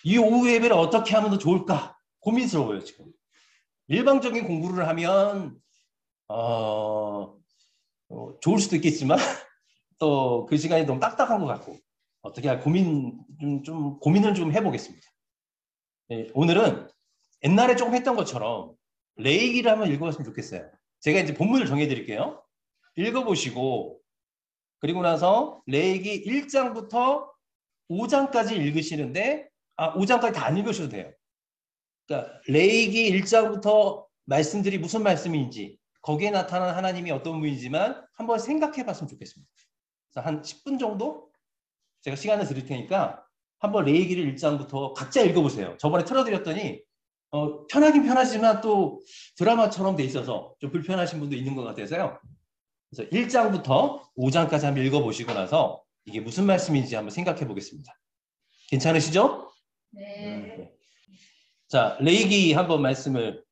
이 오후 예배를 어떻게 하면 더 좋을까? 고민스러워요, 지금. 일방적인 공부를 하면 좋을 수도 있겠지만 또 그 시간이 너무 딱딱한 것 같고 어떻게 할 고민을 좀 해보겠습니다. 네, 오늘은 옛날에 조금 했던 것처럼 레위기를 한번 읽어봤으면 좋겠어요. 제가 이제 본문을 정해드릴게요. 읽어보시고 그리고 나서 레위기 1장부터 5장까지 읽으시는데 5장까지 다 안 읽으셔도 돼요. 그러니까 레위기 1장부터 말씀들이 무슨 말씀인지 거기에 나타난 하나님이 어떤 분이지만 한번 생각해 봤으면 좋겠습니다. 그래서 한 10분 정도 제가 시간을 드릴 테니까 한번 레위기를 1장부터 각자 읽어보세요. 저번에 틀어드렸더니 편하긴 편하지만 또 드라마처럼 돼 있어서 좀 불편하신 분도 있는 것 같아서요. 그래서 1장부터 5장까지 한번 읽어보시고 나서 이게 무슨 말씀인지 한번 생각해 보겠습니다. 괜찮으시죠? 네. 자, 레위기 한번 말씀을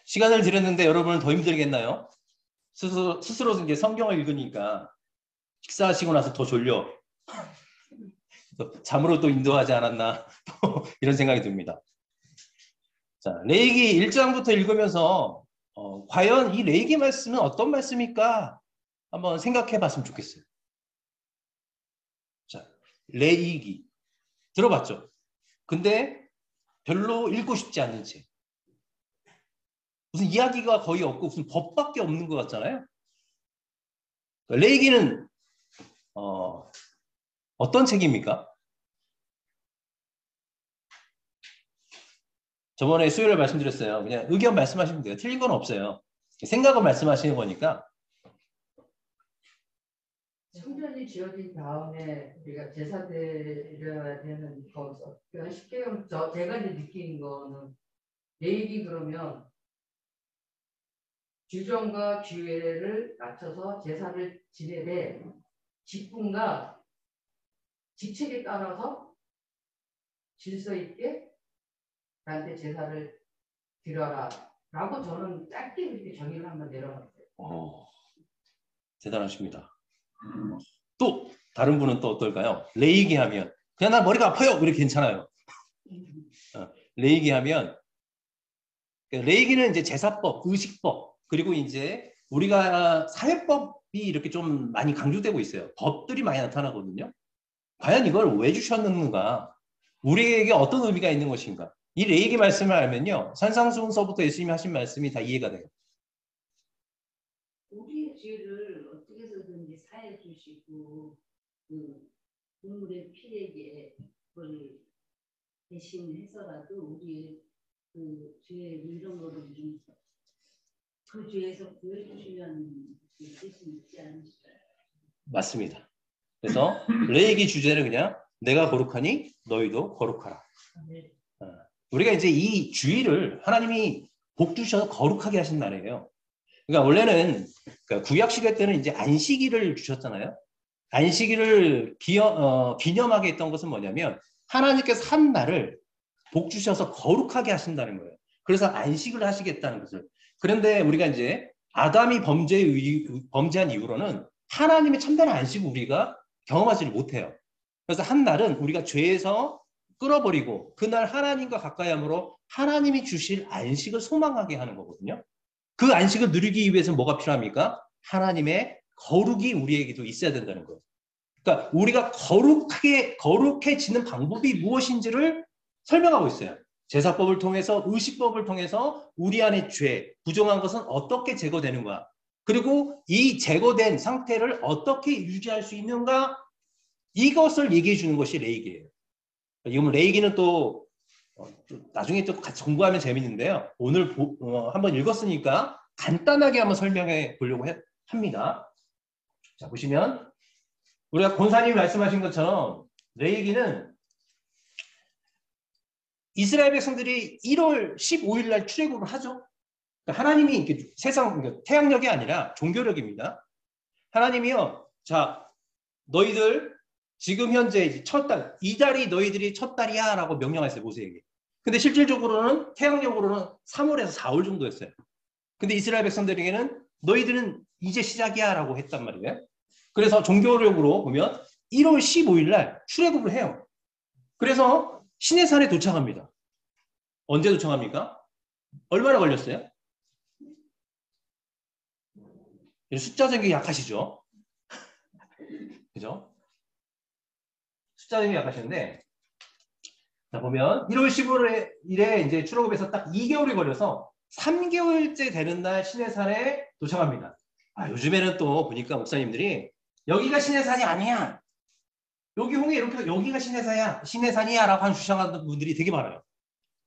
시간을 드렸는데 여러분은 더 힘들겠나요? 스스로 이제 성경을 읽으니까 식사하시고 나서 더 졸려. 잠으로 또 인도하지 않았나 이런 생각이 듭니다. 자, 레위기 1장부터 읽으면서 과연 이 레위기 말씀은 어떤 말씀일까 한번 생각해 봤으면 좋겠어요. 자, 레위기 들어봤죠? 근데 별로 읽고 싶지 않는 책. 무슨 이야기가 거의 없고 무슨 법밖에 없는 것 같잖아요. 레위기는 어떤 책입니까? 저번에 수요일에 말씀드렸어요. 그냥 의견 말씀하시면 돼요. 틀린 건 없어요. 생각을 말씀하시는 거니까. 성전이 지어진 다음에 우리가 제사 드려야 되는 거기서 쉽게 제가 이제 느끼는 거는 레위기 그러면 규정과 규례를 맞춰서 제사를 지내되 직분과 직책에 따라서 질서 있게 나한테 제사를 드려라 라고 저는 짧게 이렇게 정의를 한번 내려봤어요. 대단하십니다. 또 다른 분은 또 어떨까요? 레위기 하면 그냥 나 머리가 아파요. 이렇게 괜찮아요. 레위기 하면 레위기는 이제 제사법, 의식법 그리고 이제 우리가 사회법이 이렇게 좀 많이 강조되고 있어요. 법들이 많이 나타나거든요. 과연 이걸 왜 주셨는가? 우리에게 어떤 의미가 있는 것인가? 이 레위기 말씀을 알면요. 산상수훈서부터 예수님이 하신 말씀이 다 이해가 돼요. 우리의 죄를 어떻게 해서든지 사해 주시고 그 눈물의 피에게 그걸 대신해서라도 우리의 그 죄 이런 거를 좀 그 죄에서 구해주시면 뜻이 있지 않으실까요? 맞습니다. 그래서 레위기 주제는 그냥 내가 거룩하니 너희도 거룩하라. 네. 우리가 이제 이 주일을 하나님이 복 주셔서 거룩하게 하신 날이에요. 그러니까 원래는 구약 시대 때는 이제 안식일을 주셨잖아요. 안식일을 기념하게 했던 것은 뭐냐면 하나님께서 한 날을 복 주셔서 거룩하게 하신다는 거예요. 그래서 안식을 하시겠다는 것을. 그런데 우리가 이제 아담이 범죄한 이후로는 하나님의 참된 안식을 우리가 경험하지를 못해요. 그래서 한 날은 우리가 죄에서 끌어버리고 그날 하나님과 가까이 함으로 하나님이 주실 안식을 소망하게 하는 거거든요. 그 안식을 누리기 위해서 뭐가 필요합니까? 하나님의 거룩이 우리에게도 있어야 된다는 거예요. 그러니까 우리가 거룩해지는 방법이 무엇인지를 설명하고 있어요. 제사법을 통해서 의식법을 통해서 우리 안의 죄, 부정한 것은 어떻게 제거되는가? 그리고 이 제거된 상태를 어떻게 유지할 수 있는가? 이것을 얘기해 주는 것이 레위기예요. 이건 레위기는 또 나중에 또 같이 공부하면 재밌는데요. 오늘 한번 읽었으니까 간단하게 한번 설명해 보려고 합니다. 자, 보시면 우리가 권사님이 말씀하신 것처럼 레위기는 이스라엘 백성들이 1월 15일 날 출애굽을 하죠. 그러니까 하나님이 이렇게 태양력이 아니라 종교력입니다. 하나님이요, 자, 너희들 지금 현재 첫 달, 이 달이 너희들이 첫 달이야 라고 명령했어요, 모세에게. 근데 실질적으로는 태양력으로는 3월에서 4월 정도였어요. 근데 이스라엘 백성들에게는 너희들은 이제 시작이야 라고 했단 말이에요. 그래서 종교력으로 보면 1월 15일 날 출애굽을 해요. 그래서 시내산에 도착합니다. 언제 도착합니까? 얼마나 걸렸어요? 숫자 전기 약하시죠? 그죠? 숫자 전기 약하시는데, 자, 보면 1월 15일에 이제 출애굽에서 딱 2개월이 걸려서 3개월째 되는 날 시내산에 도착합니다. 요즘에는 또 보니까 목사님들이 여기가 시내산이 아니야. 여기 홍해 이렇게 여기가 시내산이야 라고 한 주장하는 분들이 되게 많아요.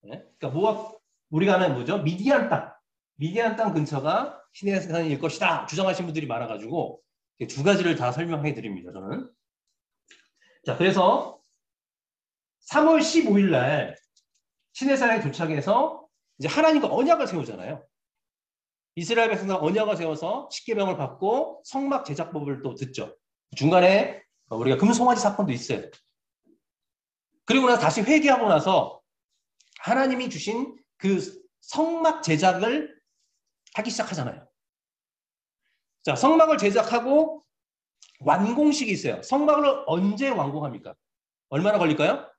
네? 그러니까 우리가 아는 뭐죠? 미디안 땅 근처가 시내산일 것이다 주장하신 분들이 많아가지고 두 가지를 다 설명해 드립니다. 저는. 자, 그래서 3월 15일 날 시내산에 도착해서 이제 하나님과 언약을 세우잖아요. 이스라엘 백성과 언약을 세워서 십계명을 받고 성막 제작법을 또 듣죠. 중간에 우리가 금송아지 사건도 있어요. 그리고 나서 다시 회개하고 나서 하나님이 주신 그 성막 제작을 하기 시작하잖아요. 자, 성막을 제작하고 완공식이 있어요. 성막을 언제 완공합니까? 얼마나 걸릴까요?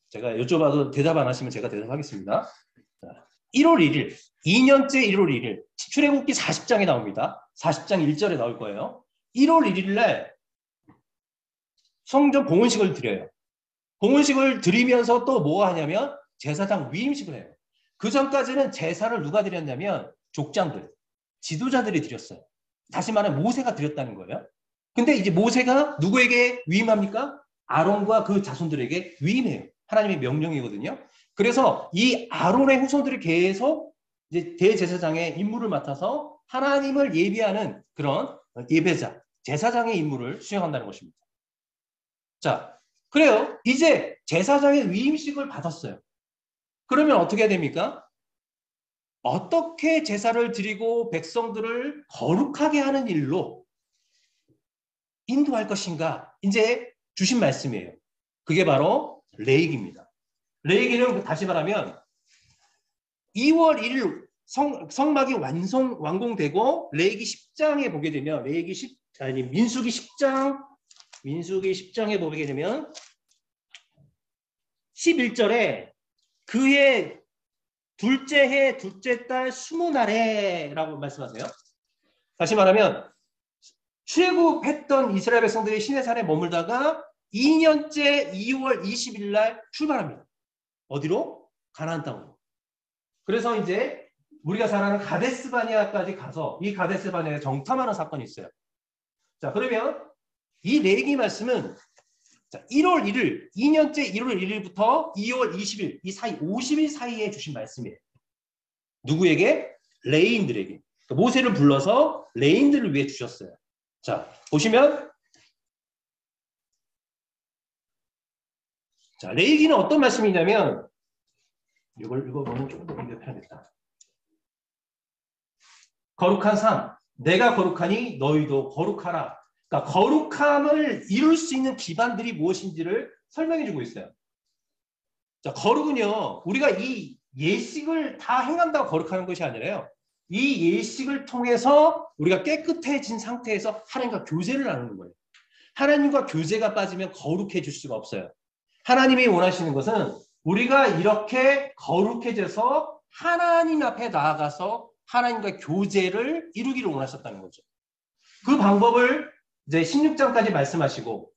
제가 여쭤봐도 대답 안 하시면 제가 대답하겠습니다. 자, 1월 1일, 2년째 1월 1일, 출애굽기 40장에 나옵니다. 40장 1절에 나올 거예요. 1월 1일 날 성전 봉헌식을 드려요. 봉헌식을 드리면서 또 뭐가 하냐면 제사장 위임식을 해요. 그 전까지는 제사를 누가 드렸냐면 족장들, 지도자들이 드렸어요. 다시 말하면 모세가 드렸다는 거예요. 근데 이제 모세가 누구에게 위임합니까? 아론과 그 자손들에게 위임해요. 하나님의 명령이거든요. 그래서 이 아론의 후손들이 계속 이제 대제사장의 임무를 맡아서 하나님을 예비하는 그런 예배자, 제사장의 임무를 수행한다는 것입니다. 자, 그래요. 이제 제사장의 위임식을 받았어요. 그러면 어떻게 해야 됩니까? 어떻게 제사를 드리고 백성들을 거룩하게 하는 일로 인도할 것인가? 이제 주신 말씀이에요. 그게 바로 레위기입니다. 레위기는 다시 말하면 2월 1일 성막이 완공되고 레위기 10장에 보게 되면 민수기 10장에 보게 되면 11절에 그해 둘째 해 둘째 달 20날에라고 말씀하세요. 다시 말하면 출애굽했던 이스라엘 백성들이 시내산에 머물다가 2년째 2월 20일 날 출발합니다. 어디로? 가나안 땅으로. 그래서 이제 우리가 잘 아는 가데스바네아까지 가서 이 가데스바네아에 정탐하는 사건이 있어요. 자, 그러면 이 레위기 말씀은 1월 1일, 2년째 1월 1일부터 2월 20일, 이 사이 50일 사이에 주신 말씀이에요. 누구에게? 레위인들에게. 모세를 불러서 레위인들을 위해 주셨어요. 자, 보시면 자, 레위기는 어떤 말씀이냐면 이걸 읽어보면 조금 더 편하겠다. 거룩한 삶, 내가 거룩하니 너희도 거룩하라. 그러니까 거룩함을 이룰 수 있는 기반들이 무엇인지를 설명해 주고 있어요. 자, 거룩은요, 우리가 이 예식을 다 행한다고 거룩하는 것이 아니라요. 이 예식을 통해서 우리가 깨끗해진 상태에서 하나님과 교제를 나누는 거예요. 하나님과 교제가 빠지면 거룩해질 수가 없어요. 하나님이 원하시는 것은 우리가 이렇게 거룩해져서 하나님 앞에 나아가서 하나님과 교제를 이루기를 원하셨다는 거죠. 그 방법을 이제 16장까지 말씀하시고,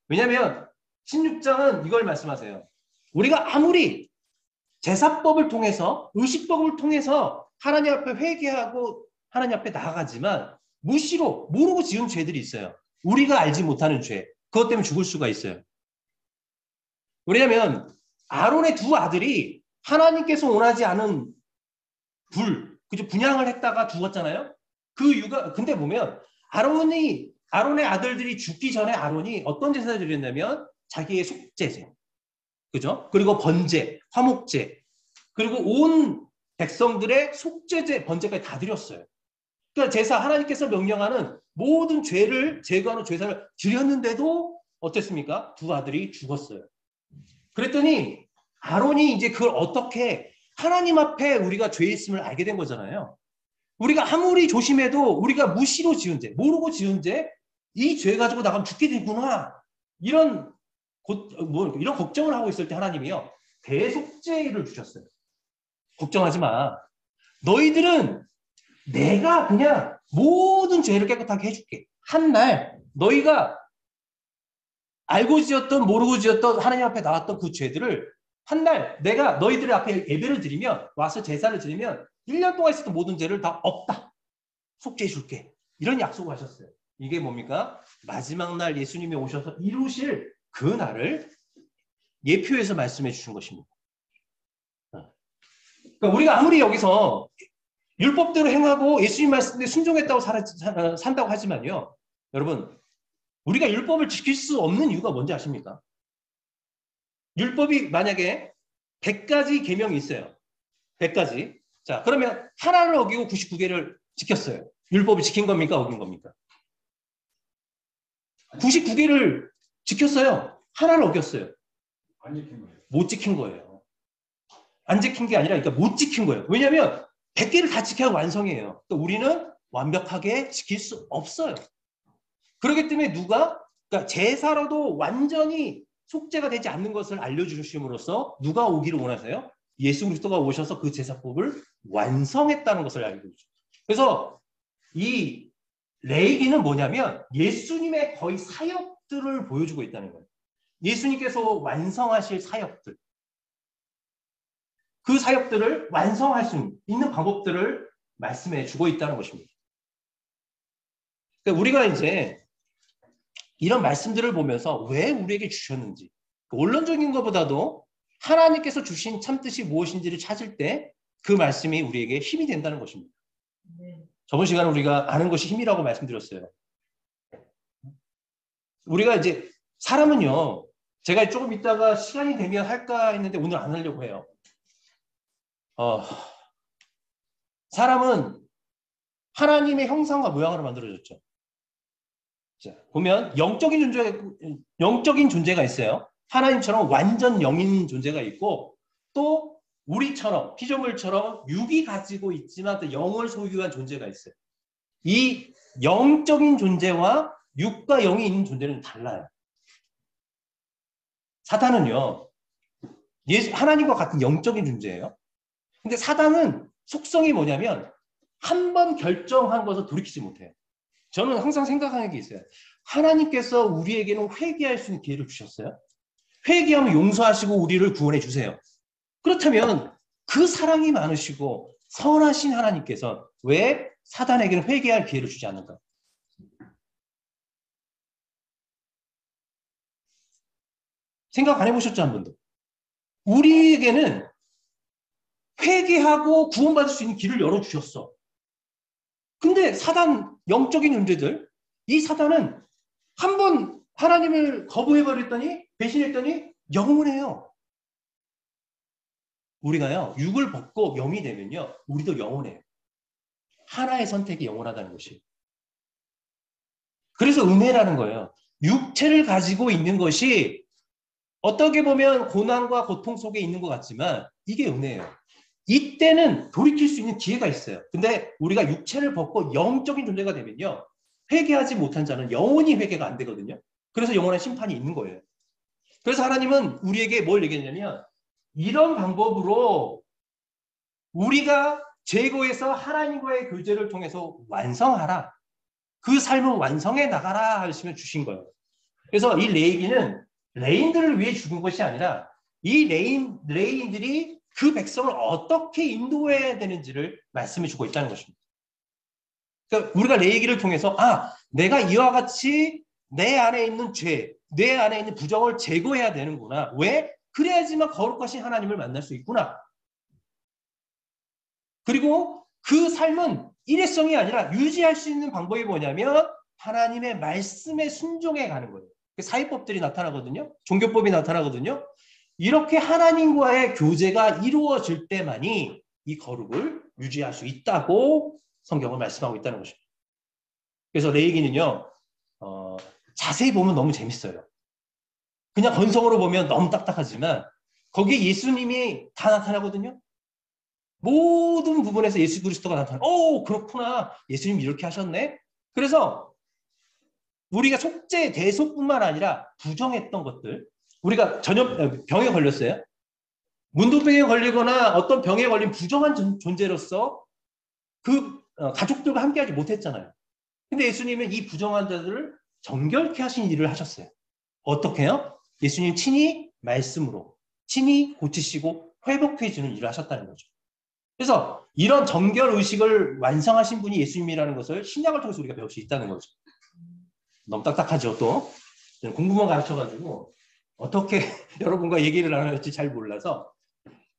왜냐하면 16장은 이걸 말씀하세요. 우리가 아무리 제사법을 통해서 의식법을 통해서 하나님 앞에 회개하고 하나님 앞에 나아가지만 무시로 모르고 지은 죄들이 있어요. 우리가 알지 못하는 죄. 그것 때문에 죽을 수가 있어요. 왜냐하면 아론의 두 아들이 하나님께서 원하지 않은 분양을 했다가 죽었잖아요. 근데 보면 아론의 아들들이 죽기 전에 아론이 어떤 제사를 드렸냐면 자기의 속죄제, 그죠? 그리고 번제, 화목제, 그리고 온 백성들의 속죄제, 번제까지 다 드렸어요. 그러니까 하나님께서 명령하는 모든 죄를 제거하는 제사를 드렸는데도 어땠습니까? 두 아들이 죽었어요. 그랬더니 아론이 이제 그걸 어떻게 하나님 앞에 우리가 죄 있음을 알게 된 거잖아요. 우리가 아무리 조심해도 우리가 무시로 지은 죄, 모르고 지은 죄, 이 죄 가지고 나가면 죽게 되구나. 이런 이런 걱정을 하고 있을 때 하나님이요. 대속죄를 주셨어요. 걱정하지 마. 너희들은 내가 그냥 모든 죄를 깨끗하게 해줄게. 한 날 너희가 알고 지었던 모르고 지었던 하나님 앞에 나왔던 그 죄들을 한 날 내가 너희들 앞에 예배를 드리면 와서 제사를 드리면 1년 동안 있었던 모든 죄를 다 없다. 속죄해 줄게. 이런 약속을 하셨어요. 이게 뭡니까? 마지막 날 예수님이 오셔서 이루실 그 날을 예표해서 말씀해 주신 것입니다. 그러니까 우리가 아무리 여기서 율법대로 행하고 예수님 말씀에 순종했다고 산다고 하지만요. 여러분, 우리가 율법을 지킬 수 없는 이유가 뭔지 아십니까? 율법이 만약에 100가지 계명이 있어요. 100가지. 자, 그러면 하나를 어기고 99개를 지켰어요. 율법을 지킨 겁니까? 어긴 겁니까? 99개를 지켰어요. 하나를 어겼어요. 안 지킨 거예요. 못 지킨 거예요. 안 지킨 게 아니라 그러니까 못 지킨 거예요. 왜냐하면 100개를 다 지켜야 완성이에요. 또 우리는 완벽하게 지킬 수 없어요. 그렇기 때문에 그러니까 제사로도 완전히 속죄가 되지 않는 것을 알려주심으로써 누가 오기를 원하세요? 예수 그리스도가 오셔서 그 제사법을 완성했다는 것을 알고 있죠. 그래서 이 레위기는 뭐냐면 예수님의 거의 사역들을 보여주고 있다는 거예요. 예수님께서 완성하실 사역들. 그 사역들을 완성할 수 있는 방법들을 말씀해 주고 있다는 것입니다. 그러니까 우리가 이제 이런 말씀들을 보면서 왜 우리에게 주셨는지, 원론적인 것보다도 하나님께서 주신 참뜻이 무엇인지를 찾을 때 그 말씀이 우리에게 힘이 된다는 것입니다. 저번 시간에 우리가 아는 것이 힘이라고 말씀드렸어요. 우리가 이제 사람은요, 제가 조금 이따가 시간이 되면 할까 했는데 오늘 안 하려고 해요. 사람은 하나님의 형상과 모양으로 만들어졌죠. 자, 보면 영적인 존재가 있어요. 하나님처럼 완전 영인 존재가 있고 또 우리처럼 피조물처럼 육이 가지고 있지만 또 영을 소유한 존재가 있어요. 이 영적인 존재와 육과 영이 있는 존재는 달라요. 사탄은요, 하나님과 같은 영적인 존재예요. 근데 사단은 속성이 뭐냐면 한 번 결정한 것을 돌이키지 못해요. 저는 항상 생각하는 게 있어요. 하나님께서 우리에게는 회개할 수 있는 기회를 주셨어요. 회개하면 용서하시고 우리를 구원해 주세요. 그렇다면 그 사랑이 많으시고 선하신 하나님께서 왜 사단에게는 회개할 기회를 주지 않는가? 생각 안 해보셨죠, 한 번도? 우리에게는 회개하고 구원받을 수 있는 길을 열어주셨어. 근데 사단, 영적인 존재들, 이 사단은 한 번 하나님을 거부해버렸더니, 배신했더니 영원해요. 우리가요, 육을 벗고 영이 되면요, 우리도 영원해요. 하나의 선택이 영원하다는 것이. 그래서 은혜라는 거예요. 육체를 가지고 있는 것이 어떻게 보면 고난과 고통 속에 있는 것 같지만 이게 은혜예요. 이때는 돌이킬 수 있는 기회가 있어요. 근데 우리가 육체를 벗고 영적인 존재가 되면요, 회개하지 못한 자는 영원히 회개가 안 되거든요. 그래서 영원한 심판이 있는 거예요. 그래서 하나님은 우리에게 뭘 얘기했냐면 이런 방법으로 우리가 제거해서 하나님과의 교제를 통해서 완성하라. 그 삶을 완성해 나가라 하시면 주신 거예요. 그래서 이 레위기는 레인들을 위해 죽은 것이 아니라 이 레인들이 그 백성을 어떻게 인도해야 되는지를 말씀해 주고 있다는 것입니다. 그러니까 우리가 레위기를 통해서 내가 이와 같이 내 안에 있는 죄, 내 안에 있는 부정을 제거해야 되는구나. 왜? 그래야지만 거룩하신 하나님을 만날 수 있구나. 그리고 그 삶은 일회성이 아니라 유지할 수 있는 방법이 뭐냐면 하나님의 말씀에 순종해 가는 거예요. 사회법들이 나타나거든요. 종교법이 나타나거든요. 이렇게 하나님과의 교제가 이루어질 때만이 이 거룩을 유지할 수 있다고 성경은 말씀하고 있다는 것입니다. 그래서 레위기는요, 자세히 보면 너무 재밌어요. 그냥 건성으로 보면 너무 딱딱하지만 거기에 예수님이 다 나타나거든요. 모든 부분에서 예수 그리스도가 나타나요. 오, 그렇구나. 예수님이 이렇게 하셨네. 그래서 우리가 속죄, 대속뿐만 아니라 부정했던 것들, 우리가 병에 걸렸어요. 문둥병에 걸리거나 어떤 병에 걸린 부정한 존재로서 그 가족들과 함께하지 못했잖아요. 근데 예수님은 이 부정한 자들을 정결케 하신 일을 하셨어요. 어떻게 해요? 예수님 친히 말씀으로 친히 고치시고 회복해 주는 일을 하셨다는 거죠. 그래서 이런 정결 의식을 완성하신 분이 예수님이라는 것을 신약을 통해서 우리가 배울 수 있다는 거죠. 너무 딱딱하죠. 또 공부만 가르쳐가지고 어떻게 여러분과 얘기를 나눠야 할지 잘 몰라서.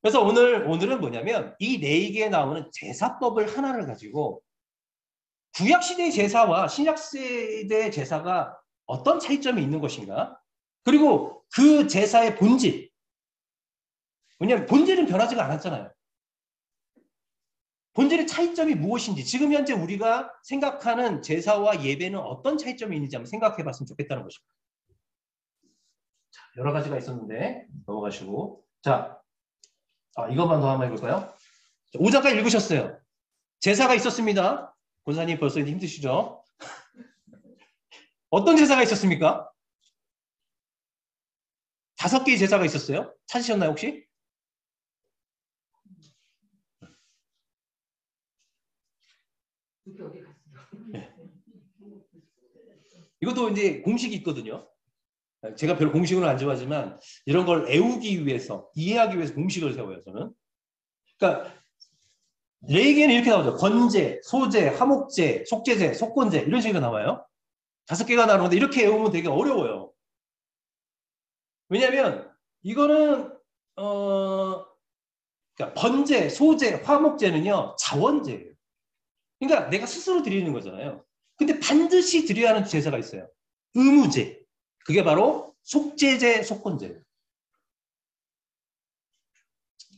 그래서 오늘은 뭐냐면 이 레위기에 나오는 제사법을 하나를 가지고 구약시대의 제사와 신약시대의 제사가 어떤 차이점이 있는 것인가, 그리고 그 제사의 본질, 왜냐하면 본질은 변하지가 않았잖아요. 본질의 차이점이 무엇인지, 지금 현재 우리가 생각하는 제사와 예배는 어떤 차이점이 있는지 한번 생각해 봤으면 좋겠다는 것입니다. 자, 여러 가지가 있었는데 넘어가시고, 자, 이것만 더 한번 해볼까요? 5장까지 읽으셨어요. 제사가 있었습니다. 권사님 벌써 이제 힘드시죠? 어떤 제사가 있었습니까? 5개의 제사가 있었어요. 찾으셨나요 혹시? 어디 갔어요? 네. 이것도 이제 공식이 있거든요. 제가 별로 공식은 안 좋아하지만 이런 걸 애우기 위해서, 이해하기 위해서 공식을 세워요, 저는. 그러니까 레위기에는 이렇게 나오죠. 번제, 소제, 화목제, 속죄제, 속건제 이런 식으로 나와요. 5개가 나오는데 이렇게 외우면 되게 어려워요. 왜냐하면 이거는 그러니까 번제, 소제, 화목제는요 자원제예요. 그러니까 내가 스스로 드리는 거잖아요. 근데 반드시 드려야 하는 제사가 있어요. 의무제. 그게 바로 속죄제, 속건제예요.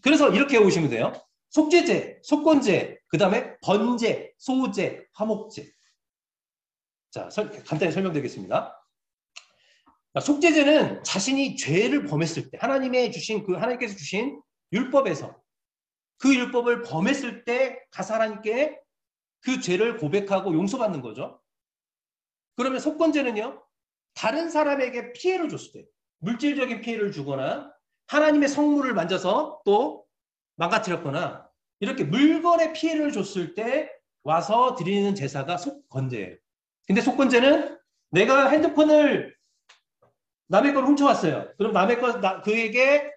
그래서 이렇게 외우시면 돼요. 속죄제, 속건제, 그 다음에 번제, 소제, 화목제. 자, 간단히 설명드리겠습니다. 속죄제는 자신이 죄를 범했을 때, 하나님께서 주신 율법에서 그 율법을 범했을 때 가서 하나님께 그 죄를 고백하고 용서받는 거죠. 그러면 속건제는요, 다른 사람에게 피해를 줬을 때, 물질적인 피해를 주거나 하나님의 성물을 만져서 또 망가뜨렸거나 이렇게 물건에 피해를 줬을 때 와서 드리는 제사가 속건제예요. 근데 속건제는 내가 핸드폰을 남의 걸 훔쳐왔어요. 그럼 남의 그에게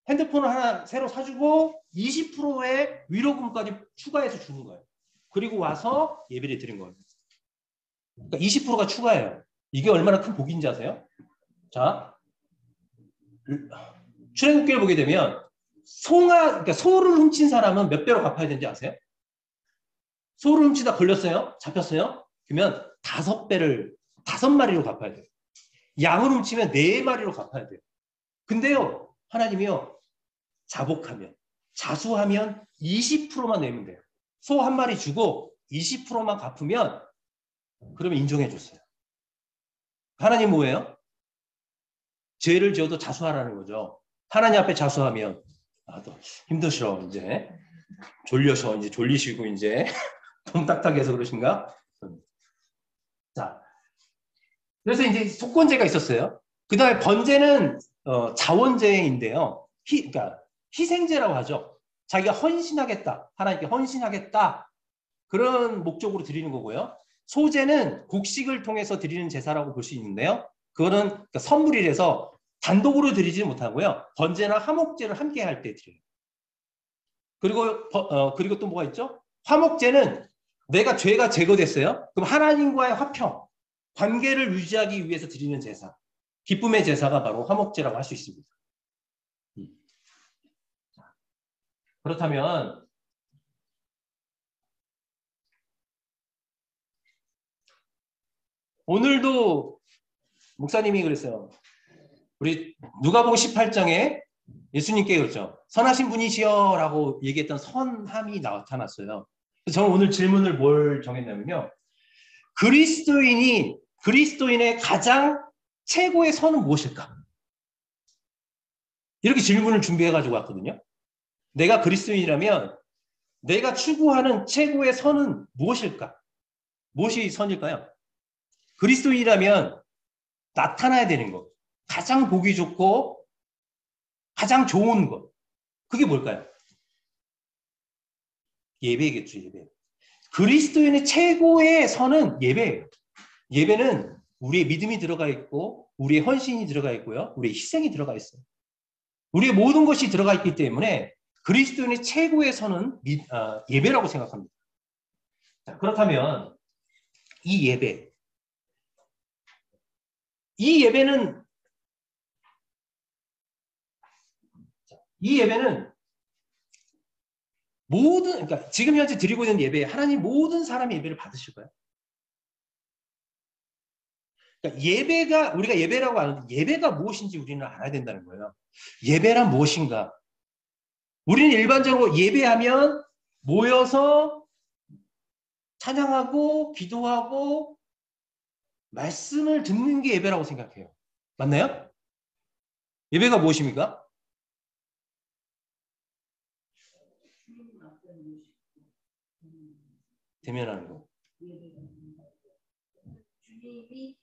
핸드폰을 하나 새로 사주고 20%의 위로금까지 추가해서 주는 거예요. 그리고 와서 예배를 드린 거예요. 그러니까 20%가 추가예요. 이게 얼마나 큰 복인지 아세요? 자, 출애굽기를 보게 되면 그러니까 소를 훔친 사람은 몇 배로 갚아야 되는지 아세요? 소를 훔치다 걸렸어요? 잡혔어요? 그러면 5마리로 갚아야 돼요. 양을 훔치면 4마리로 갚아야 돼요. 근데요, 하나님이요, 자수하면 20%만 내면 돼요. 소 1마리 주고 20%만 갚으면 그러면 인정해 줬어요. 하나님 뭐예요? 죄를 지어도 자수하라는 거죠. 하나님 앞에 자수하면 또 힘드셔, 이제 졸려서 이제 졸리시고 이제 좀 딱딱해서 그러신가? 자, 그래서 이제 속건제가 있었어요. 그 다음에 번제는 자원제인데요. 그러니까 희생제라고 하죠. 자기가 헌신하겠다, 하나님께 헌신하겠다, 그런 목적으로 드리는 거고요. 소제는 곡식을 통해서 드리는 제사라고 볼 수 있는데요. 그거는 그러니까 선물이라서 단독으로 드리지 못하고요. 번제나 화목제를 함께 할 때 드려요. 그리고 또 뭐가 있죠? 화목제는 내가 죄가 제거됐어요. 그럼 하나님과의 화평, 관계를 유지하기 위해서 드리는 제사, 기쁨의 제사가 바로 화목제라고 할 수 있습니다. 그렇다면 오늘도 목사님이 그랬어요. 우리 누가복음 18장에 예수님께 그랬죠. 선하신 분이시여 라고 얘기했던 선함이 나타났어요. 저는 오늘 질문을 뭘 정했냐면요. 그리스도인의 가장 최고의 선은 무엇일까? 이렇게 질문을 준비해가지고 왔거든요. 내가 그리스도인이라면 내가 추구하는 최고의 선은 무엇일까? 무엇이 선일까요? 그리스도인이라면 나타나야 되는 것. 가장 보기 좋고 가장 좋은 것. 그게 뭘까요? 예배겠죠, 예배. 그리스도인의 최고의 선은 예배예요. 예배는 우리의 믿음이 들어가 있고 우리의 헌신이 들어가 있고요. 우리의 희생이 들어가 있어요. 우리의 모든 것이 들어가 있기 때문에 그리스도인의 최고의 선은 예배라고 생각합니다. 자, 그렇다면 이 예배는 그러니까 지금 현재 드리고 있는 예배에 하나님 모든 사람의 예배를 받으실까요? 그러니까 우리가 예배라고 하는데 예배가 무엇인지 우리는 알아야 된다는 거예요. 예배란 무엇인가? 우리는 일반적으로 예배하면 모여서 찬양하고 기도하고 말씀을 듣는 게 예배라고 생각해요. 맞나요? 예배가 무엇입니까? 대면하는 거. 주님이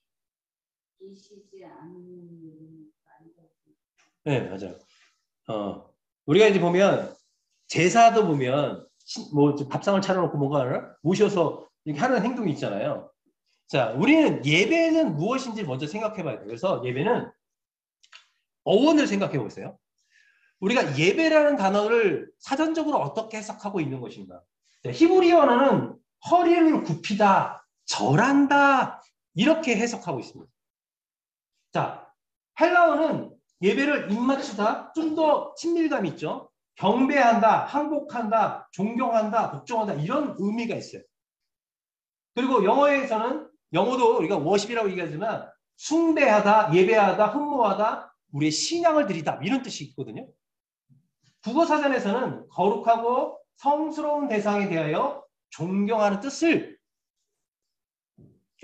계시지 않는 네, 맞아요. 우리가 이제 보면 제사도 보면 뭐 밥상을 차려놓고 뭔가를 모셔서 이렇게 하는 행동이 있잖아요. 자, 우리는 예배는 무엇인지 먼저 생각해봐야 돼요. 그래서 예배는 어원을 생각해 보세요. 우리가 예배라는 단어를 사전적으로 어떻게 해석하고 있는 것인가? 히브리어는 허리를 굽히다, 절한다 이렇게 해석하고 있습니다. 자, 헬라어는 예배를 입맞추다, 좀 더 친밀감 있죠. 경배한다, 항복한다, 존경한다, 복종한다 이런 의미가 있어요. 그리고 영어도 우리가 워십이라고 얘기하지만 숭배하다, 예배하다, 흠모하다, 우리의 신앙을 드리다 이런 뜻이 있거든요. 국어사전에서는 거룩하고 성스러운 대상에 대하여 존경하는 뜻을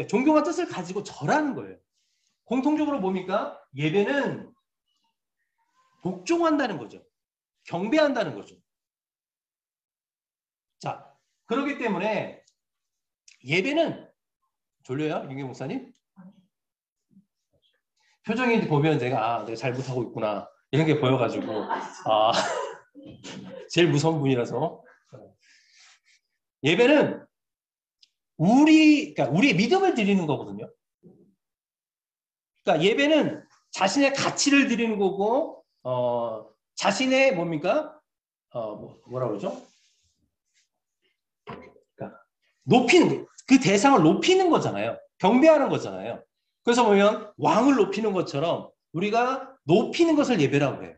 존경한 뜻을 가지고 절하는 거예요. 공통적으로 뭡니까? 예배는 복종한다는 거죠. 경배한다는 거죠. 자, 그렇기 때문에 예배는 졸려요? 윤경 목사님? 표정이 보면 내가 잘못하고 있구나 이런 게 보여가지고 제일 무서운 분이라서 예배는 그러니까 우리의 믿음을 드리는 거거든요. 그러니까 예배는 자신의 가치를 드리는 거고 자신의 뭡니까? 뭐라 그러죠? 그러니까 높이는 그 대상을 높이는 거잖아요. 경배하는 거잖아요. 그래서 보면 왕을 높이는 것처럼 우리가 높이는 것을 예배라고 해요.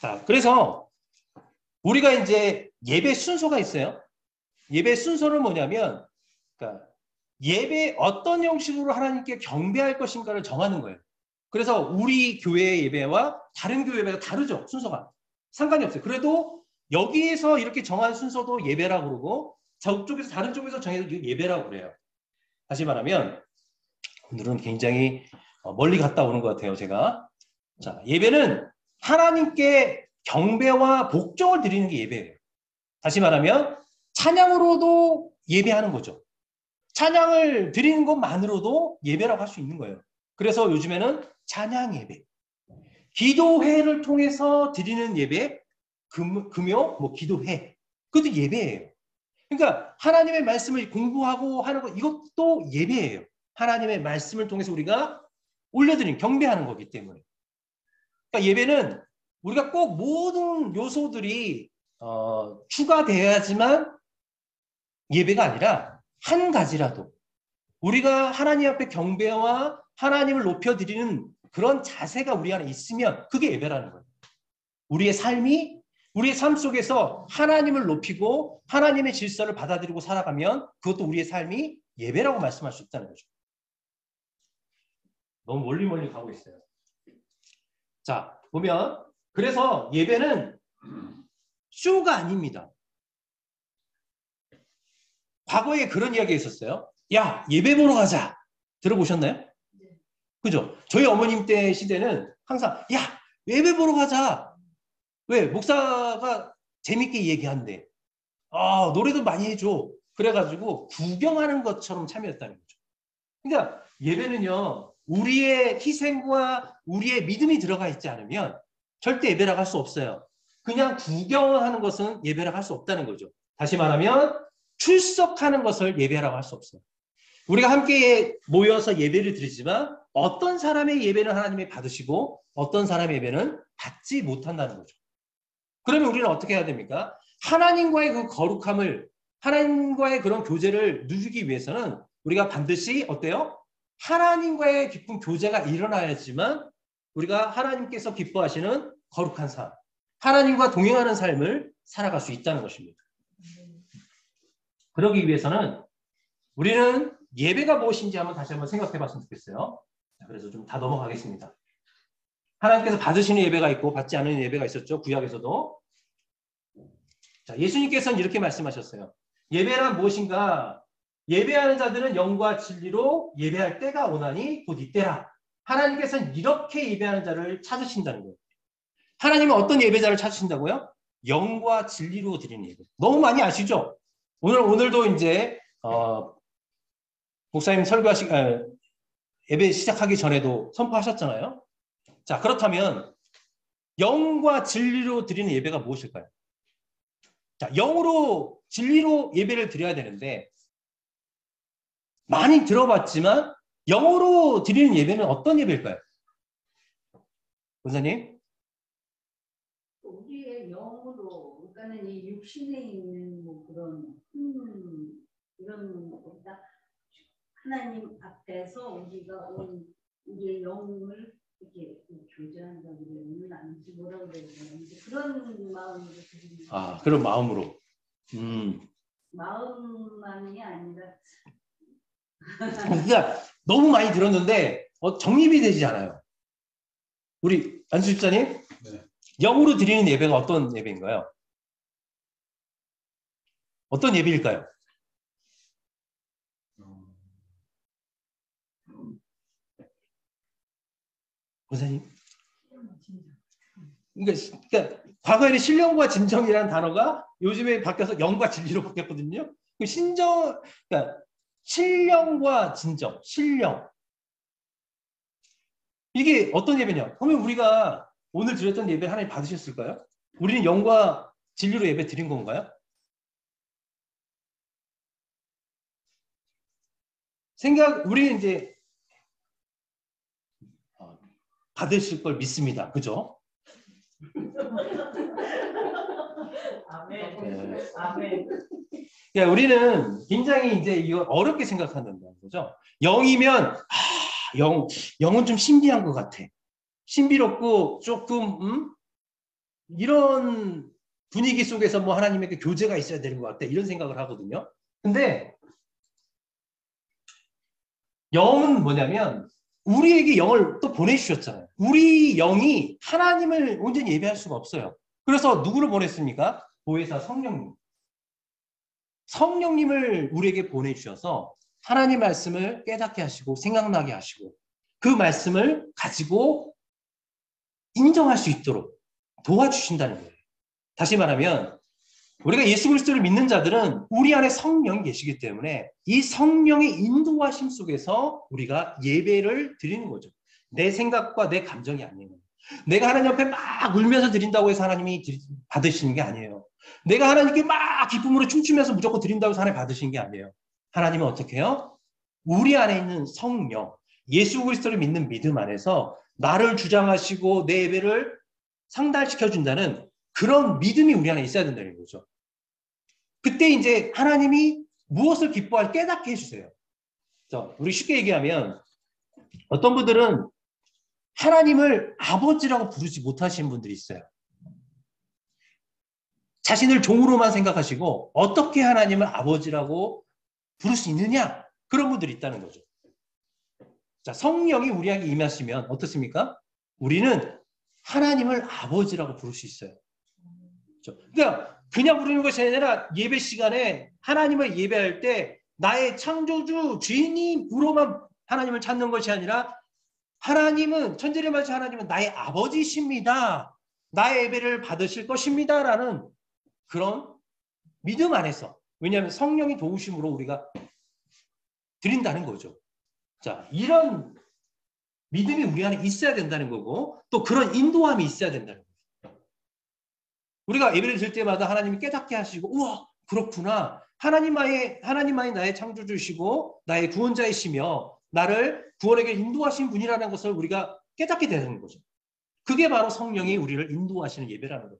자, 그래서 우리가 이제 예배 순서가 있어요. 예배 순서는 뭐냐면, 그러니까 예배 어떤 형식으로 하나님께 경배할 것인가를 정하는 거예요. 그래서 우리 교회의 예배와 다른 교회 예배가 다르죠. 순서가. 상관이 없어요. 그래도 여기에서 이렇게 정한 순서도 예배라고 그러고 저쪽에서 다른 쪽에서 정해도 예배라고 그래요. 다시 말하면 오늘은 굉장히 멀리 갔다 오는 것 같아요. 제가. 자, 예배는 하나님께 경배와 복종을 드리는 게 예배예요. 다시 말하면 찬양으로도 예배하는 거죠. 찬양을 드리는 것만으로도 예배라고 할 수 있는 거예요. 그래서 요즘에는 찬양 예배, 기도회를 통해서 드리는 예배, 금요, 기도회, 그것도 예배예요. 그러니까 하나님의 말씀을 공부하고 하는 것, 이것도 예배예요. 하나님의 말씀을 통해서 우리가 올려드리는, 경배하는 거기 때문에. 그러니까 예배는 우리가 꼭 모든 요소들이 추가되어야지만 예배가 아니라 한 가지라도 우리가 하나님 앞에 경배와 하나님을 높여드리는 그런 자세가 우리 안에 있으면 그게 예배라는 거예요. 우리의 삶 속에서 하나님을 높이고 하나님의 질서를 받아들이고 살아가면 그것도 우리의 삶이 예배라고 말씀할 수 있다는 거죠. 너무 멀리 가고 있어요. 자, 보면 그래서 예배는 쇼가 아닙니다. 과거에 그런 이야기가 있었어요. 야, 예배 보러 가자. 들어보셨나요? 그죠? 저희 어머님 때 시대는 항상 야, 예배 보러 가자. 왜? 목사가 재밌게 얘기한대. 노래도 많이 해줘. 그래가지고 구경하는 것처럼 참여했다는 거죠. 그러니까 예배는요, 우리의 희생과 우리의 믿음이 들어가 있지 않으면 절대 예배라고 할 수 없어요. 그냥 구경하는 것은 예배라고 할 수 없다는 거죠. 다시 말하면 출석하는 것을 예배라고 할 수 없어요. 우리가 함께 모여서 예배를 드리지만 어떤 사람의 예배는 하나님이 받으시고 어떤 사람의 예배는 받지 못한다는 거죠. 그러면 우리는 어떻게 해야 됩니까? 하나님과의 그 거룩함을, 하나님과의 그런 교제를 누리기 위해서는 우리가 반드시 어때요? 하나님과의 깊은 교제가 일어나야지만 우리가 하나님께서 기뻐하시는 거룩한 삶, 하나님과 동행하는 삶을 살아갈 수 있다는 것입니다. 그러기 위해서는 우리는 예배가 무엇인지 다시 한번 생각해 봤으면 좋겠어요. 그래서 좀 다 넘어가겠습니다. 하나님께서 받으시는 예배가 있고 받지 않는 예배가 있었죠. 구약에서도. 자, 예수님께서는 이렇게 말씀하셨어요. 예배란 무엇인가? 예배하는 자들은 영과 진리로 예배할 때가 오나니 곧 이때라. 하나님께서는 이렇게 예배하는 자를 찾으신다는 거예요. 하나님은 어떤 예배자를 찾으신다고요? 영과 진리로 드리는 예배. 너무 많이 아시죠? 오늘도 이제 목사님 예배 시작하기 전에도 선포하셨잖아요. 자, 그렇다면 영과 진리로 드리는 예배가 무엇일까요? 자, 영으로 진리로 예배를 드려야 되는데 많이 들어봤지만 영으로 드리는 예배는 어떤 예배일까요? 원사님? 우리의 영으로, 그러니까는 이 육신에 있는 뭐 그런 이런 것보다 하나님 앞에서 우리가 우리의 영을 이렇게 교제한다고 그러면 아니지 뭐라고 그래야 되나 그런 마음으로 드리는 그런 마음으로. 마음만이 아니라 그러니까 너무 많이 들었는데 정립이 되지 않아요. 우리 안수 집사님, 네. 영으로 드리는 예배가 어떤 예배인가요? 어떤 예배일까요? 원사님? 그러니까 과거에는 신령과 진정이라는 단어가 요즘에 바뀌어서 영과 진리로 바뀌었거든요. 그러니까 신령과 진정, 신령. 이게 어떤 예배냐? 그러면 우리가 오늘 드렸던 예배 하나님 받으셨을까요? 우리는 영과 진리로 예배 드린 건가요? 우리는 이제 받으실 걸 믿습니다. 그죠? 아멘. 네. 아멘. 그러니까 우리는 굉장히 이제 이거 어렵게 생각한다는 거죠. 영이면 영은 좀 신비한 것 같아. 신비롭고 조금 이런 분위기 속에서 뭐 하나님에게 교제가 있어야 되는 것 같아. 이런 생각을 하거든요. 근데 영은 뭐냐면 우리에게 영을 또 보내주셨잖아요. 우리 영이 하나님을 온전히 예배할 수가 없어요. 그래서 누구를 보냈습니까? 보혜사 성령님. 성령님을 우리에게 보내주셔서 하나님 말씀을 깨닫게 하시고 생각나게 하시고 그 말씀을 가지고 인정할 수 있도록 도와주신다는 거예요. 다시 말하면 우리가 예수 그리스도를 믿는 자들은 우리 안에 성령이 계시기 때문에 이 성령의 인도하심 속에서 우리가 예배를 드리는 거죠. 내 생각과 내 감정이 아니에요. 내가 하나님 앞에 막 울면서 드린다고 해서 하나님이 받으시는 게 아니에요. 내가 하나님께 막 기쁨으로 춤추면서 무조건 드린다고 해서 하나님 받으시는 게 아니에요. 하나님은 어떻게 해요? 우리 안에 있는 성령, 예수 그리스도를 믿는 믿음 안에서 나를 주장하시고 내 예배를 상달시켜준다는 그런 믿음이 우리 안에 있어야 된다는 거죠. 그때 이제 하나님이 무엇을 기뻐할 깨닫게 해주세요. 우리 쉽게 얘기하면 어떤 분들은 하나님을 아버지라고 부르지 못하시는 분들이 있어요. 자신을 종으로만 생각하시고 어떻게 하나님을 아버지라고 부를 수 있느냐? 그런 분들이 있다는 거죠. 자, 성령이 우리에게 임하시면 어떻습니까? 우리는 하나님을 아버지라고 부를 수 있어요. 그러니까 그냥 부르는 것이 아니라 예배 시간에 하나님을 예배할 때 나의 창조주 주인님으로만 하나님을 찾는 것이 아니라 하나님은 천지를 만드신 하나님은 나의 아버지십니다. 나의 예배를 받으실 것입니다. 라는 그런 믿음 안에서 왜냐하면 성령이 도우심으로 우리가 드린다는 거죠. 자, 이런 믿음이 우리 안에 있어야 된다는 거고 또 그런 인도함이 있어야 된다는 거예요. 우리가 예배를 드릴 때마다 하나님이 깨닫게 하시고 우와 그렇구나. 하나님만이 나의 창조주시고 나의 구원자이시며 나를 구원에게 인도하신 분이라는 것을 우리가 깨닫게 되는 거죠. 그게 바로 성령이 우리를 인도하시는 예배라는 거예요.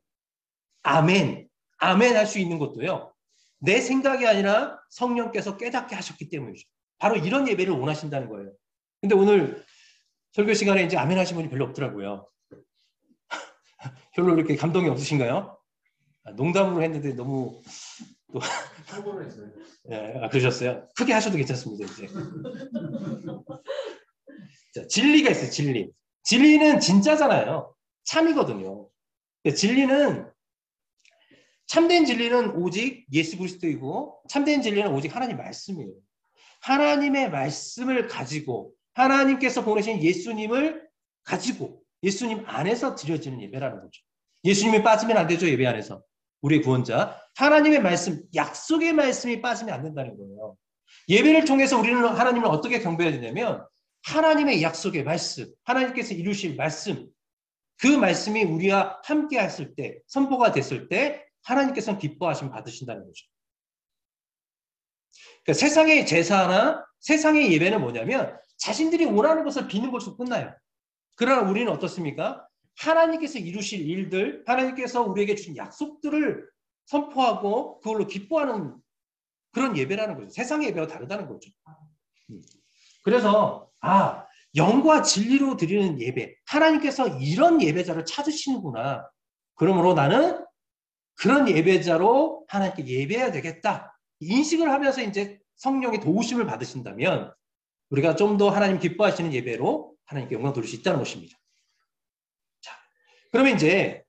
아멘. 아멘 할 수 있는 것도요. 내 생각이 아니라 성령께서 깨닫게 하셨기 때문이죠. 바로 이런 예배를 원하신다는 거예요. 근데 오늘 설교 시간에 이제 아멘 하신 분이 별로 없더라고요. 별로 이렇게 감동이 없으신가요? 농담으로 했는데 너무 또 참고로 했어요. 예, 그러셨어요? 크게 하셔도 괜찮습니다. 이제. 자, 진리가 있어요. 진리. 진리는 진짜잖아요. 참이거든요. 진리는 참된 진리는 오직 예수 그리스도이고 참된 진리는 오직 하나님 말씀이에요. 하나님의 말씀을 가지고 하나님께서 보내신 예수님을 가지고 예수님 안에서 드려지는 예배라는 거죠. 예수님이 빠지면 안 되죠. 예배 안에서. 우리의 구원자. 하나님의 말씀, 약속의 말씀이 빠지면 안 된다는 거예요. 예배를 통해서 우리는 하나님을 어떻게 경배해야 되냐면 하나님의 약속의 말씀, 하나님께서 이루실 말씀, 그 말씀이 우리와 함께 했을 때, 선포가 됐을 때 하나님께서는 기뻐하심 받으신다는 거죠. 그러니까 세상의 제사나 세상의 예배는 뭐냐면 자신들이 원하는 것을 비는 것으로 끝나요. 그러나 우리는 어떻습니까? 하나님께서 이루실 일들, 하나님께서 우리에게 주신 약속들을 선포하고 그걸로 기뻐하는 그런 예배라는 거죠. 세상의 예배와 다르다는 거죠. 그래서 영과 진리로 드리는 예배, 하나님께서 이런 예배자를 찾으시는구나. 그러므로 나는 그런 예배자로 하나님께 예배해야 되겠다. 인식을 하면서 이제 성령의 도우심을 받으신다면 우리가 좀 더 하나님 기뻐하시는 예배로 하나님께 영광 돌릴 수 있다는 것입니다. 자, 그러면 이제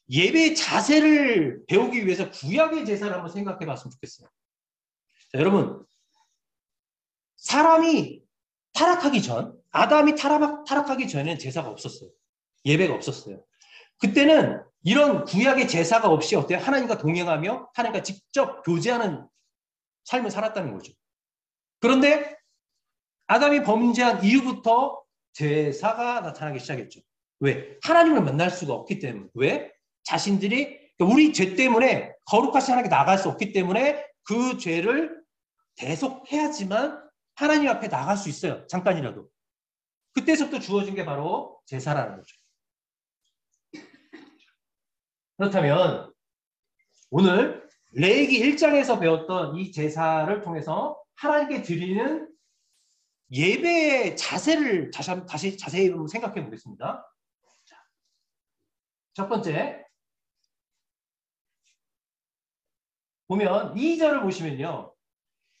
예배의 자세를 배우기 위해서 구약의 제사를 한번 생각해 봤으면 좋겠어요. 자, 여러분, 사람이 타락하기 전, 아담이 타락하기 전에는 제사가 없었어요. 예배가 없었어요. 그때는 이런 구약의 제사가 없이 어때요? 하나님과 동행하며 하나님과 직접 교제하는 삶을 살았다는 거죠. 그런데 아담이 범죄한 이후부터 제사가 나타나기 시작했죠. 왜? 하나님을 만날 수가 없기 때문에. 왜? 자신들이 우리 죄 때문에 거룩하신 하나님께 나갈 수 없기 때문에 그 죄를 대속해야지만 하나님 앞에 나갈 수 있어요. 잠깐이라도. 그때서부터 주어진 게 바로 제사라는 거죠. 그렇다면 오늘 레위기 1장에서 배웠던 이 제사를 통해서 하나님께 드리는 예배의 자세를 다시 자세히 생각해 보겠습니다. 첫 번째 보면 2절을 보시면요.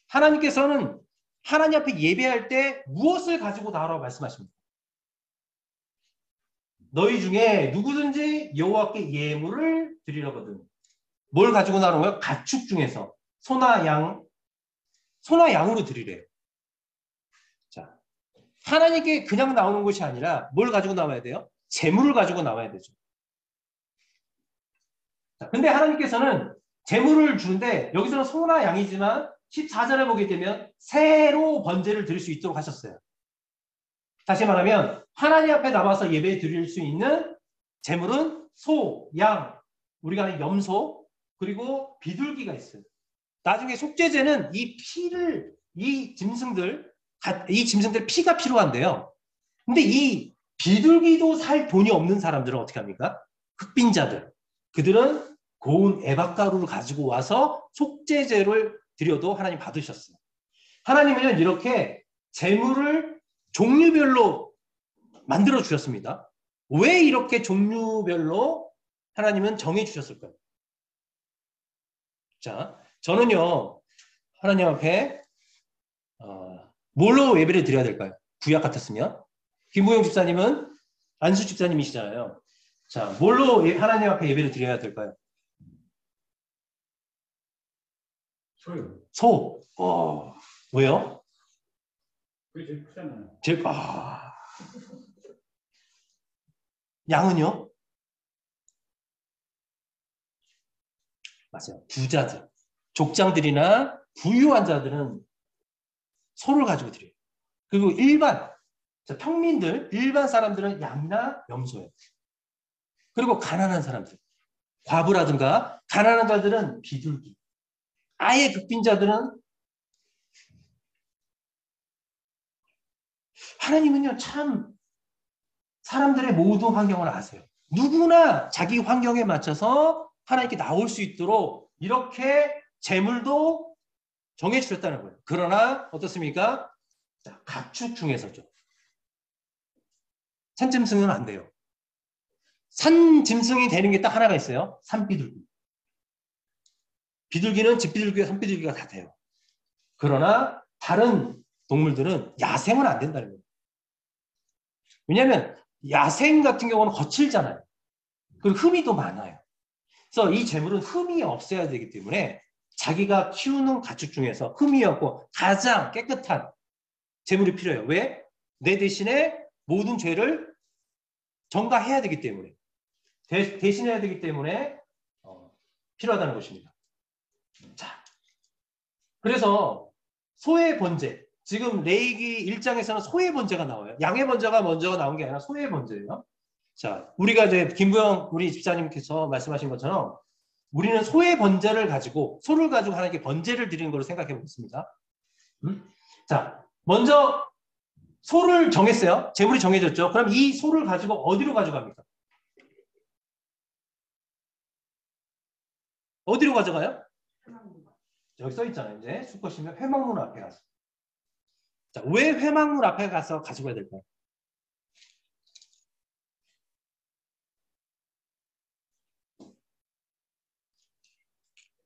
하나님께서는 하나님 앞에 예배할 때 무엇을 가지고 나오라고 말씀하십니다. 너희 중에 누구든지 여호와께 예물을 드리려거든. 뭘 가지고 나오는 거예요? 가축 중에서 소나 양으로 드리래요. 자, 하나님께 그냥 나오는 것이 아니라 뭘 가지고 나와야 돼요? 재물을 가지고 나와야 되죠. 자, 근데 하나님께서는 재물을 주는데 여기서는 소나 양이지만 14절에 보게 되면 새로 번제를 드릴 수 있도록 하셨어요. 다시 말하면 하나님 앞에 나와서 예배 드릴 수 있는 재물은 소, 양, 우리가 하는 염소, 그리고 비둘기가 있어요. 나중에 속죄제는 이 짐승들 피가 필요한데요. 근데 이 비둘기도 살 돈이 없는 사람들은 어떻게 합니까? 흑빈자들. 그들은 고운 애박가루를 가지고 와서 속죄제를 드려도 하나님 받으셨어요. 하나님은 이렇게 재물을 종류별로 만들어 주셨습니다. 왜 이렇게 종류별로 하나님은 정해 주셨을까요? 자, 저는요 하나님 앞에 뭘로 예배를 드려야 될까요? 구약 같았으면 김부영 집사님은 안수 집사님이시잖아요. 자, 뭘로 하나님 앞에 예배를 드려야 될까요? 소요. 소. 왜요? 그게 제일 크잖아요. 양은요? 맞아요. 부자들, 족장들이나 부유한 자들은 소를 가지고 드려요. 그리고 일반 자, 평민들, 일반 사람들은 양이나 염소예요. 그리고 가난한 사람들, 과부라든가 가난한 자들은 비둘기. 아예 극빈자들은 하나님은요 참 사람들의 모든 환경을 아세요. 누구나 자기 환경에 맞춰서 하나님께 나올 수 있도록 이렇게 재물도 정해 주셨다는 거예요. 그러나 어떻습니까? 자, 가축 중에서죠. 산짐승은 안 돼요. 산짐승이 되는 게 딱 하나가 있어요. 산비둘기. 비둘기는 집비둘기와 산비둘기가 다 돼요. 그러나 다른 동물들은 야생은 안 된다는 거예요. 왜냐하면 야생 같은 경우는 거칠잖아요. 그리고 흠이 더 많아요. 그래서 이 재물은 흠이 없어야 되기 때문에 자기가 키우는 가축 중에서 흠이 없고 가장 깨끗한 재물이 필요해요. 왜? 내 대신에 모든 죄를 전가해야 되기 때문에 대신해야 되기 때문에 필요하다는 것입니다. 자, 그래서 소의 번제 지금 레위기 1장에서는 소의 번제가 나와요. 양의 번제가 먼저 나온 게 아니라 소의 번제예요. 자, 우리가 이제 김부영 우리 집사님께서 말씀하신 것처럼 우리는 소의 번제를 가지고 소를 가지고 하나님께 번제를 드리는 걸로 생각해 보겠습니다. 자, 먼저 소를 정했어요. 재물이 정해졌죠. 그럼 이 소를 가지고 어디로 가져갑니까? 어디로 가져가요? 여기 써 있잖아요. 이제 수컷이면 회막문 앞에 가서. 자, 왜 회막문 앞에 가서 가지고 가야 될까요?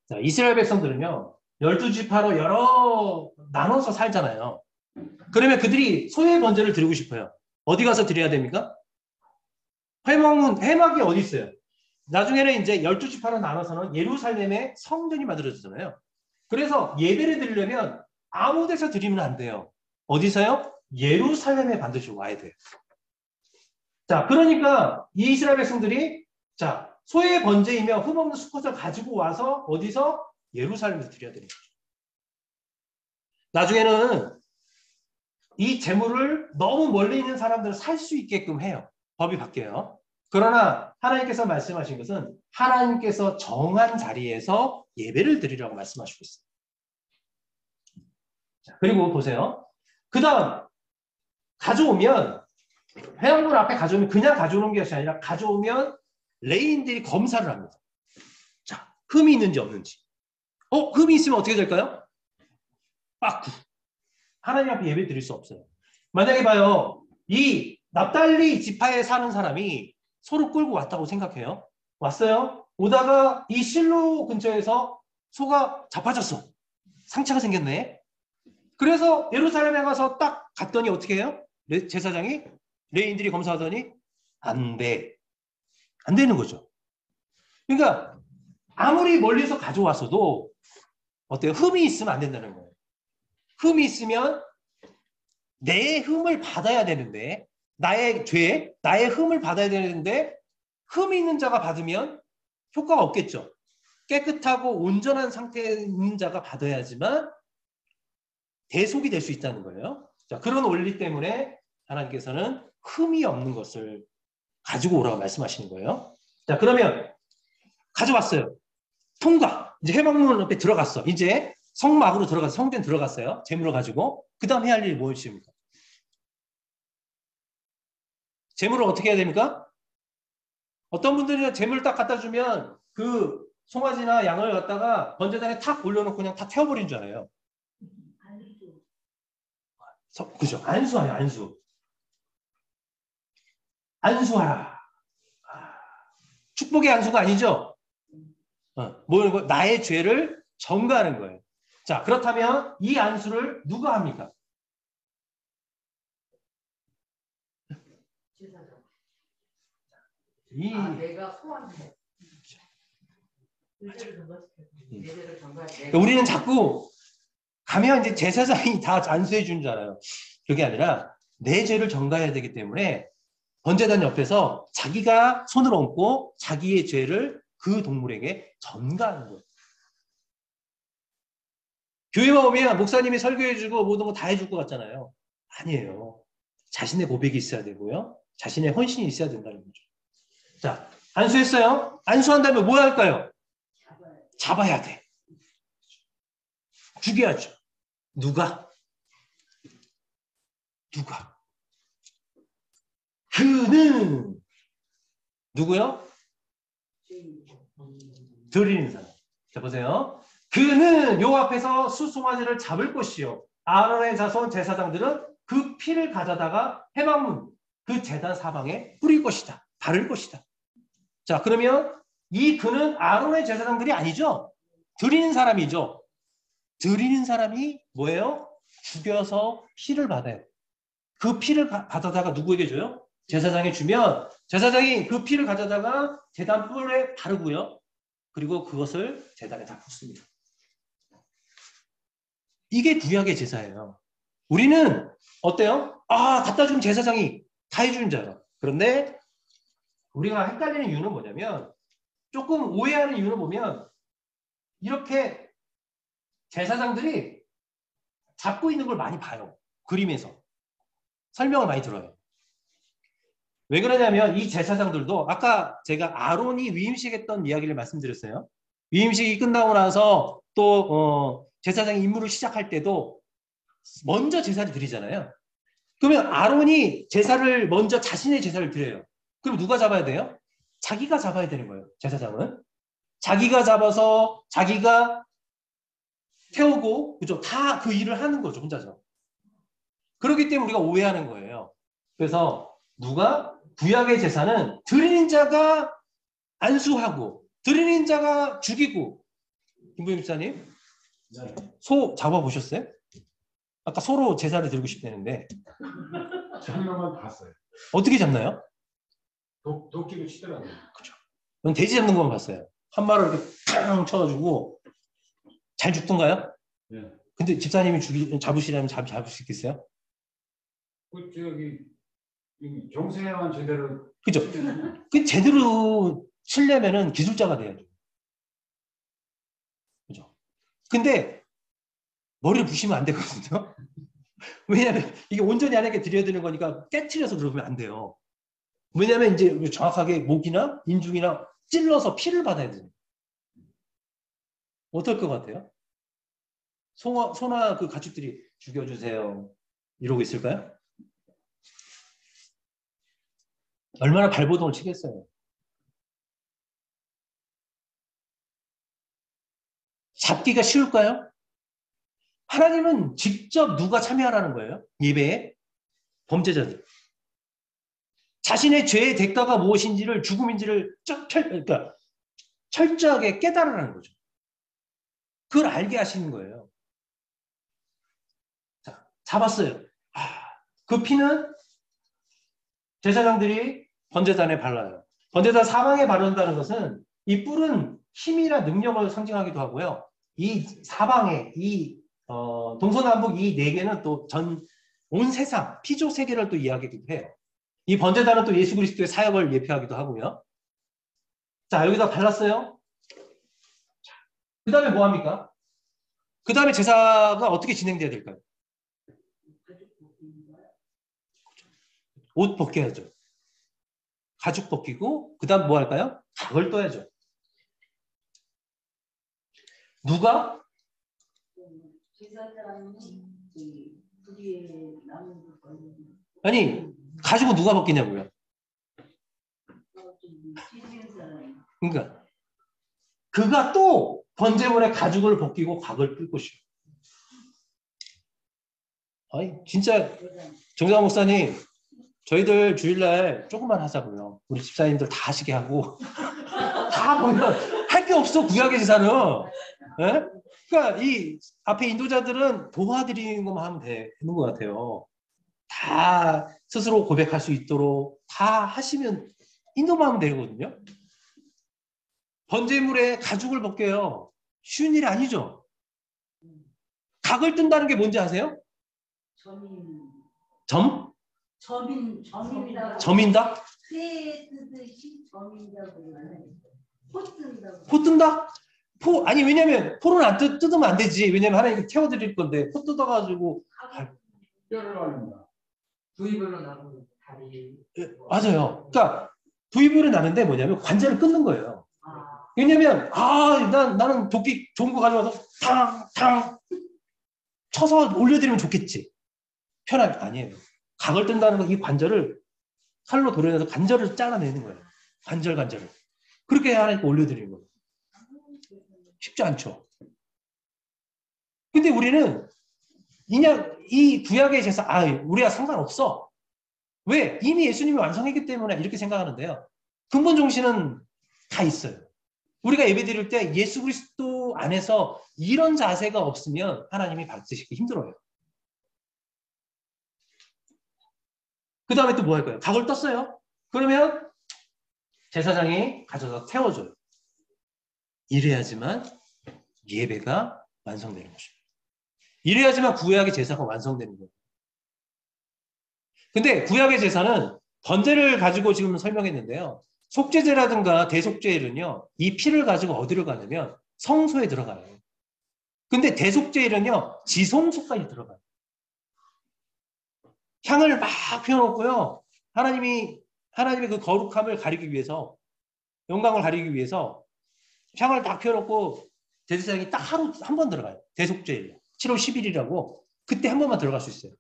자, 이스라엘 백성들은요. 12지파로 여러 나눠서 살잖아요. 그러면 그들이 소의 번제를 드리고 싶어요. 어디 가서 드려야 됩니까? 회막이 어디 있어요? 나중에는 이제 12지파로 나눠서는 예루살렘에 성전이 만들어지잖아요. 그래서 예배를 드리려면 아무 데서 드리면 안 돼요. 어디서요? 예루살렘에 반드시 와야 돼요. 자, 그러니까 이 이스라엘 백성들이 자, 소의 번제이며 흠없는 수컷을 가지고 와서 어디서? 예루살렘에서 드려야 되는 거죠. 나중에는 이 재물을 너무 멀리 있는 사람들은 살 수 있게끔 해요. 법이 바뀌어요. 그러나 하나님께서 말씀하신 것은 하나님께서 정한 자리에서 예배를 드리라고 말씀하시고 있어요. 자, 그리고 보세요. 그 다음 가져오면 회막문 앞에 가져오면 그냥 가져오는 것이 아니라 가져오면 레인들이 검사를 합니다. 자, 흠이 있는지 없는지. 흠이 있으면 어떻게 될까요? 빠꾸. 하나님 앞에 예배 드릴 수 없어요. 만약에 봐요. 이 납달리 지파에 사는 사람이 소를 끌고 왔다고 생각해요. 왔어요. 오다가 이 실로 근처에서 소가 자빠졌어. 상처가 생겼네. 그래서 예루살렘에 가서 딱 갔더니 어떻게 해요? 제사장이 레인들이 검사하더니 안 돼. 안 되는 거죠. 그러니까 아무리 멀리서 가져왔어도 어때요? 흠이 있으면 안 된다는 거예요. 흠이 있으면 내 흠을 받아야 되는데 나의 죄, 나의 흠을 받아야 되는데 흠이 있는 자가 받으면 효과가 없겠죠. 깨끗하고 온전한 상태에 있는 자가 받아야지만 대속이 될 수 있다는 거예요. 자, 그런 원리 때문에 하나님께서는 흠이 없는 것을 가지고 오라고 말씀하시는 거예요. 자, 그러면 가져왔어요. 통과. 이제 회막문 앞에 들어갔어. 이제 성막으로 들어가서 성전 들어갔어요. 재물을 가지고. 그 다음 해야 할 일이 무엇입니까? 재물을 어떻게 해야 됩니까? 어떤 분들은 재물을 딱 갖다 주면 그 송아지나 양을 갖다가 번제단에 탁 올려놓고 그냥 다 태워버린 줄 알아요. 그죠? 안수하요, 안수. 안수하라. 축복의 안수가 아니죠? 나의 죄를 전가하는 거예요. 자, 그렇다면 이 안수를 누가 합니까? 내가 소환해. 우리는 자꾸 가면 이제 제사장이 다 안수해 주는 줄 알아요. 그게 아니라 내 죄를 전가해야 되기 때문에 번제단 옆에서 자기가 손을 얹고 자기의 죄를 그 동물에게 전가하는 거예요. 교회만 오면 목사님이 설교해주고 모든 거 다 해줄 것 같잖아요. 아니에요. 자신의 고백이 있어야 되고요. 자신의 헌신이 있어야 된다는 거죠. 자, 안수했어요. 안수한 다음에 뭐 할까요? 잡아야 돼. 죽여야죠. 누가? 그는 누구요? 드리는 사람. 자, 보세요. 그는 요 앞에서 수송아지를 잡을 것이요. 아론의 자손 제사장들은 그 피를 가져다가 해방문 그 제단 사방에 뿌릴 것이다. 바를 것이다. 자, 그러면 이 그는 아론의 제사장들이 아니죠. 드리는 사람이죠. 드리는 사람이 뭐예요? 죽여서 피를 받아요. 그 피를 가져다가 누구에게 줘요? 제사장에 주면 제사장이 그 피를 가져다가 제단 뿔에 바르고요. 그리고 그것을 제단에 다 붓습니다. 이게 구약의 제사예요. 우리는 어때요? 갖다 준 제사장이 다 해주는 줄 알아. 그런데 우리가 헷갈리는 이유는 뭐냐면 조금 오해하는 이유는 보면 이렇게 제사장들이 잡고 있는 걸 많이 봐요. 그림에서. 설명을 많이 들어요. 왜 그러냐면 이 제사장들도 아까 제가 아론이 위임식 했던 이야기를 말씀드렸어요. 위임식이 끝나고 나서 또 제사장이 임무를 시작할 때도 먼저 제사를 드리잖아요. 그러면 아론이 제사를 먼저 자신의 제사를 드려요. 그럼 누가 잡아야 돼요? 자기가 잡아야 되는 거예요. 제사장은. 자기가 잡아서 자기가 태우고 그죠? 다 그 일을 하는 거죠. 혼자서. 그렇기 때문에 우리가 오해하는 거예요. 그래서 누가 구약의 제사는 드리는 자가 안수하고 드리는 자가 죽이고. 김부영 집사님 소 잡아보셨어요? 아까 소로 제사를 드리고 싶다는데 한 명만 봤어요. 어떻게 잡나요? 도끼로 치더라고요. 그렇죠. 전 돼지 잡는 것만 봤어요. 한 마리 이렇게 탕 쳐가지고 잘 죽던가요? 네. 근데 집사님이 잡으시려면 잡을 수 있겠어요? 그 저기 경세만 제대로. 그죠? 그 제대로 치려면은 기술자가 돼야죠. 그죠? 근데 머리를 부시면 안 되거든요. 왜냐하면 이게 온전히 하나님께 드려야 되는 거니까 깨트려서 그러면 안 돼요. 왜냐하면 이제 정확하게 목이나 인중이나 찔러서 피를 받아야 돼요. 어떨 것 같아요? 소나 그 가축들이 죽여주세요. 이러고 있을까요? 얼마나 발버둥을 치겠어요. 잡기가 쉬울까요? 하나님은 직접 누가 참여하라는 거예요? 예배에? 범죄자들. 자신의 죄의 대가가 무엇인지를 죽음인지를 그러니까 철저하게 깨달으라는 거죠. 그걸 알게 하시는 거예요. 자, 잡았어요. 그 피는 제사장들이 번제단에 발라요. 번제단 사방에 바른다는 것은 이 뿔은 힘이나 능력을 상징하기도 하고요. 이 사방에 이 동서남북 이 네 개는 또 온 세상 피조 세계를 또 이야기하기도 해요. 이 번제단은 또 예수 그리스도의 사역을 예표하기도 하고요. 자, 여기다 발랐어요. 그 다음에 뭐 합니까? 그 다음에 제사가 어떻게 진행돼야 될까요? 옷 벗겨야죠. 가죽 벗기고 그 다음 뭐 할까요? 각을 떠야죠. 누가? 아니 가죽은 누가 벗기냐고요. 그러니까 그가 또 번제물에 가죽을 벗기고 각을 뜰 것이요. 아니 진짜 정상 목사님 저희들 주일날 조금만 하자고요. 우리 집사님들 다 하시게 하고 다 보면 할 게 없어 구약의 제사는. 네? 그러니까 이 앞에 인도자들은 도와드리는 것만 하면 되는 것 같아요. 다 스스로 고백할 수 있도록 다 하시면 인도만 하면 되거든요. 번제물에 가죽을 벗겨요. 쉬운 일이 아니죠. 각을 뜬다는 게 뭔지 아세요? 점? 점인다? 새 뜨듯이 점인다고 그러네. 포 뜬다고. 포 뜬다? 아니 왜냐면 포는 뜯으면 안 되지. 왜냐면 하나님께 태워드릴 건데 포 뜯어가지고 뼈를 말립니다. 부위별로 나누는 다리. 맞아요. 그러니까 부위별로 나는데 뭐냐면 관절을 끊는 거예요. 아, 왜냐면 나는 도끼 좋은 거 가져와서 탕탕 쳐서 올려드리면 좋겠지. 편하게 아니에요. 각을 뜬다는 건 이 관절을 칼로 도려내서 관절을 잘라내는 거예요. 관절을. 그렇게 하나님께 올려드리는 거예요. 쉽지 않죠. 근데 우리는 그냥 이 구약의 제사, 우리가 상관없어. 왜? 이미 예수님이 완성했기 때문에 이렇게 생각하는데요. 근본 정신은 다 있어요. 우리가 예배 드릴 때 예수 그리스도 안에서 이런 자세가 없으면 하나님이 받으시기 힘들어요. 그 다음에 또 뭐 할 거예요? 각을 떴어요. 그러면 제사장이 가져다 태워줘요. 이래야지만 예배가 완성되는 것입니다. 이래야지만 구약의 제사가 완성되는 거예요. 근데 구약의 제사는 번제를 가지고 지금 설명했는데요. 속죄제라든가 대속죄일은요, 이 피를 가지고 어디로 가냐면 성소에 들어가요. 근데 대속죄일은요, 지성소까지 들어가요. 향을 막 피워놓고요, 하나님의 그 거룩함을 가리기 위해서, 영광을 가리기 위해서 향을 딱 피워놓고 제사장이 딱 하루 한 번 들어가요. 대속죄일 7월 10일이라고 그때 한 번만 들어갈 수 있어요.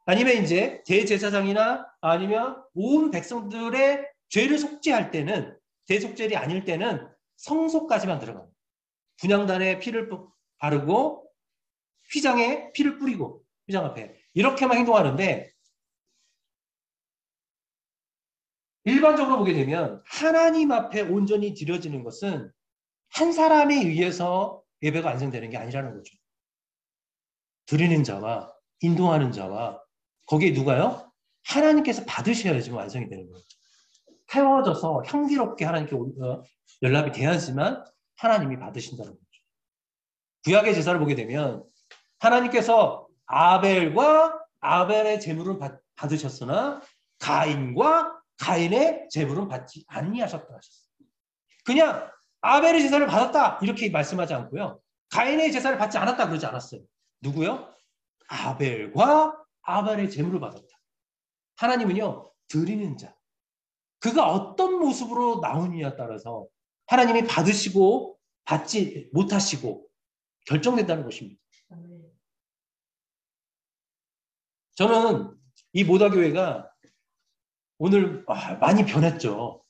아니면 이제 대제사장이나 아니면 온 백성들의 죄를 속죄할 때는, 대속죄일이 아닐 때는 성소까지만 들어가요. 분향단에 피를 바르고 휘장에 피를 뿌리고, 휘장 앞에 이렇게만 행동하는데, 일반적으로 보게 되면 하나님 앞에 온전히 드려지는 것은 한 사람에 의해서 예배가 완성되는 게 아니라는 거죠. 드리는 자와 인도하는 자와 거기에 누가요? 하나님께서 받으셔야지만 완성이 되는 거예요. 태워져서 향기롭게 하나님께 연락이 돼야지만 하나님이 받으신다는 거죠. 구약의 제사를 보게 되면 하나님께서 아벨의 제물은 받으셨으나 가인과 가인의 제물은 받지 아니하셨다 하셨어요. 그냥 아벨의 제사를 받았다 이렇게 말씀하지 않고요. 가인의 제사를 받지 않았다 그러지 않았어요. 누구요? 아벨과 아벨의 제물을 받았다. 하나님은요, 드리는 자. 그가 어떤 모습으로 나오느냐에 따라서 하나님이 받으시고 받지 못하시고 결정된다는 것입니다. 저는 이 모다교회가 오늘 많이 변했죠.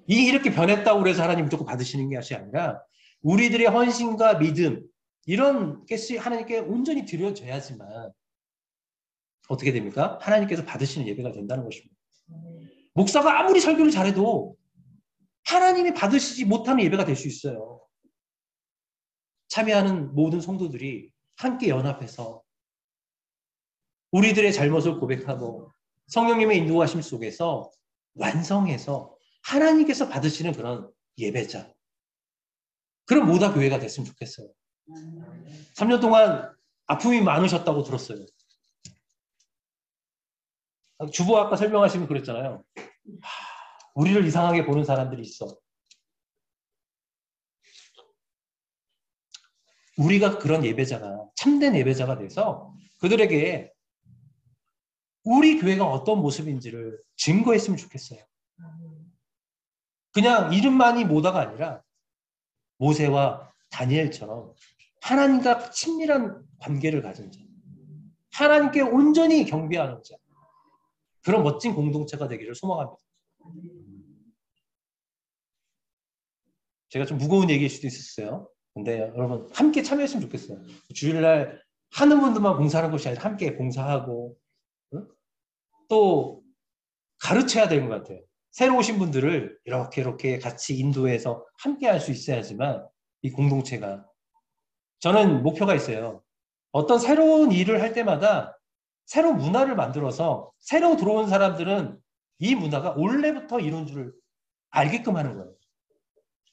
이렇게 변했다고 해서 하나님 무조건 받으시는 것이 아니라 우리들의 헌신과 믿음 이런 것이 하나님께 온전히 드려져야지만 어떻게 됩니까? 하나님께서 받으시는 예배가 된다는 것입니다. 목사가 아무리 설교를 잘해도 하나님이 받으시지 못하는 예배가 될 수 있어요. 참여하는 모든 성도들이 함께 연합해서 우리들의 잘못을 고백하고 성령님의 인도하심 속에서 완성해서 하나님께서 받으시는 그런 예배자, 그런 모다 교회가 됐으면 좋겠어요. 3년 동안 아픔이 많으셨다고 들었어요. 주보 아까 설명하시면 그랬잖아요. 우리를 이상하게 보는 사람들이 있어. 우리가 그런 예배자가, 참된 예배자가 돼서 그들에게 우리 교회가 어떤 모습인지를 증거했으면 좋겠어요. 그냥 이름만이 모다가 아니라 모세와 다니엘처럼 하나님과 친밀한 관계를 가진 자, 하나님께 온전히 경배하는 자, 그런 멋진 공동체가 되기를 소망합니다. 제가 좀 무거운 얘기일 수도 있었어요. 근데 여러분 함께 참여했으면 좋겠어요. 주일날 하는 분들만 봉사하는 것이 아니라 함께 봉사하고 또 가르쳐야 되는 것 같아요. 새로 오신 분들을 이렇게 같이 인도해서 함께 할 수 있어야지만 이 공동체가, 저는 목표가 있어요. 어떤 새로운 일을 할 때마다 새로운 문화를 만들어서 새로 들어온 사람들은 이 문화가 원래부터 이런 줄을 알게끔 하는 거예요.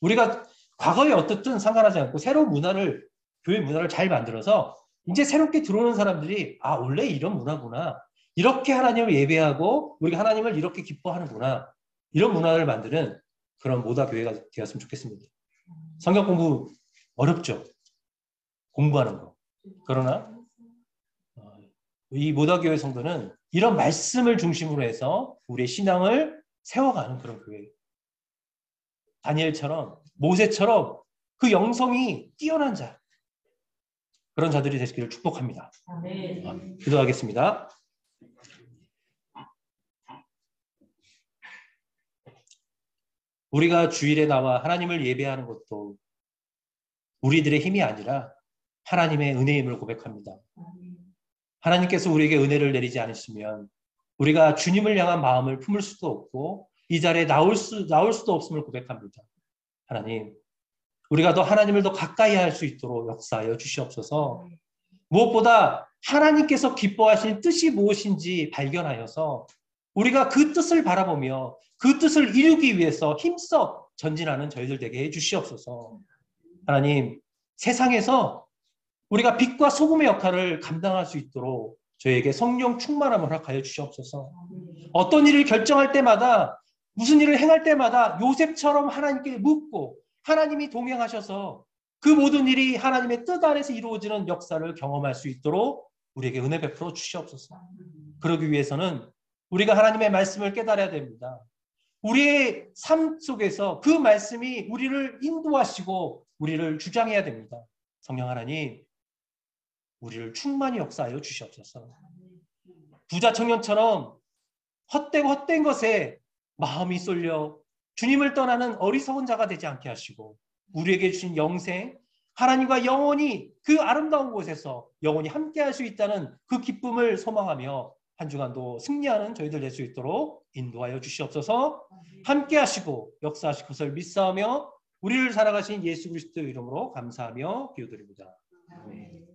우리가 과거에 어떻든 상관하지 않고 새로운 문화를, 교회 문화를 잘 만들어서 이제 새롭게 들어오는 사람들이 원래 이런 문화구나. 이렇게 하나님을 예배하고 우리가 하나님을 이렇게 기뻐하는구나. 이런 문화를 만드는 그런 모다 교회가 되었으면 좋겠습니다. 성경 공부 어렵죠? 공부하는 거. 그러나 이 모다 교회 성도는 이런 말씀을 중심으로 해서 우리의 신앙을 세워가는 그런 교회. 다니엘처럼 모세처럼 그 영성이 뛰어난 자, 그런 자들이 되시기를 축복합니다. 기도하겠습니다. 우리가 주일에 나와 하나님을 예배하는 것도 우리들의 힘이 아니라 하나님의 은혜임을 고백합니다. 하나님께서 우리에게 은혜를 내리지 않으시면 우리가 주님을 향한 마음을 품을 수도 없고 이 자리에 나올 수도 없음을 고백합니다. 하나님, 우리가 더 하나님을 더 가까이 할 수 있도록 역사하여 주시옵소서. 무엇보다 하나님께서 기뻐하시는 뜻이 무엇인지 발견하여서 우리가 그 뜻을 바라보며 그 뜻을 이루기 위해서 힘써 전진하는 저희들 되게 해주시옵소서. 하나님, 세상에서 우리가 빛과 소금의 역할을 감당할 수 있도록 저에게 성령 충만함을 허락하여 주시옵소서. 어떤 일을 결정할 때마다, 무슨 일을 행할 때마다 요셉처럼 하나님께 묻고 하나님이 동행하셔서 그 모든 일이 하나님의 뜻 안에서 이루어지는 역사를 경험할 수 있도록 우리에게 은혜 베풀어 주시옵소서. 그러기 위해서는 우리가 하나님의 말씀을 깨달아야 됩니다. 우리의 삶 속에서 그 말씀이 우리를 인도하시고 우리를 주장해야 됩니다. 성령 하나님, 우리를 충만히 역사하여 주시옵소서. 부자 청년처럼 헛되고 헛된 것에 마음이 쏠려 주님을 떠나는 어리석은 자가 되지 않게 하시고 우리에게 주신 영생, 하나님과 영원히 그 아름다운 곳에서 영원히 함께 할 수 있다는 그 기쁨을 소망하며 한 주간도 승리하는 저희들 될 수 있도록 인도하여 주시옵소서. 함께 하시고 역사하실 것을 믿사오며 우리를 살아가신 예수 그리스도 이름으로 감사하며 기도드립니다. 아멘.